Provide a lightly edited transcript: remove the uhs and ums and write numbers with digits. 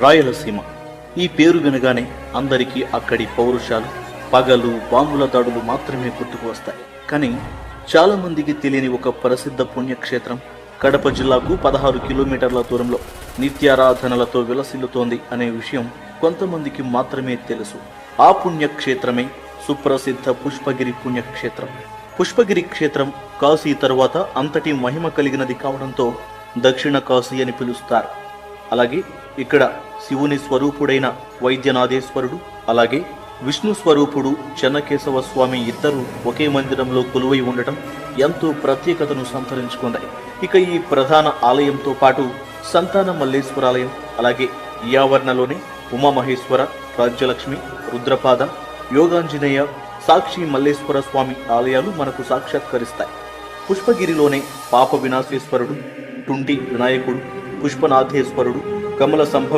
రాయలసీమ ఈ పేరు వినగానే అందరికీ అక్కడి పౌరుషాలు, పగలు, బాంబుల దాడులు మాత్రమే గుర్తుకు వస్తాయి. కానీ చాలా మందికి తెలియని ఒక ప్రసిద్ధ పుణ్యక్షేత్రం కడప జిల్లాకు 16 కిలోమీటర్ల దూరంలో నిత్యారాధనలతో విలసిల్లుతోంది అనే విషయం కొంతమందికి మాత్రమే తెలుసు. ఆ పుణ్యక్షేత్రమే సుప్రసిద్ధ పుష్పగిరి పుణ్యక్షేత్రం. పుష్పగిరి క్షేత్రం కాశీ తరువాత అంతటి మహిమ కలిగినది కావడంతో దక్షిణ కాశీ అని పిలుస్తారు. అలాగే ఇక్కడ శివుని స్వరూపుడైన వైద్యనాథేశ్వరుడు, అలాగే విష్ణు స్వరూపుడు చెన్నకేశవ స్వామి ఇద్దరు ఒకే మందిరంలో కొలువై ఉండటం ఎంతో ప్రత్యేకతను సంతరించుకున్నాయి. ఇక ఈ ప్రధాన ఆలయంతో పాటు సంతాన మల్లేశ్వరాలయం, అలాగే ఈ ఆవరణలోనే ఉమామహేశ్వర, రాజ్యలక్ష్మి, రుద్రపాద, యోగాంజనేయ, సాక్షి మల్లేశ్వర స్వామి ఆలయాలు మనకు సాక్షాత్కరిస్తాయి. పుష్పగిరిలోనే పాప వినాశేశ్వరుడు, టుంటి వినాయకుడు, పుష్పనాథేశ్వరుడు, కమల సంభవ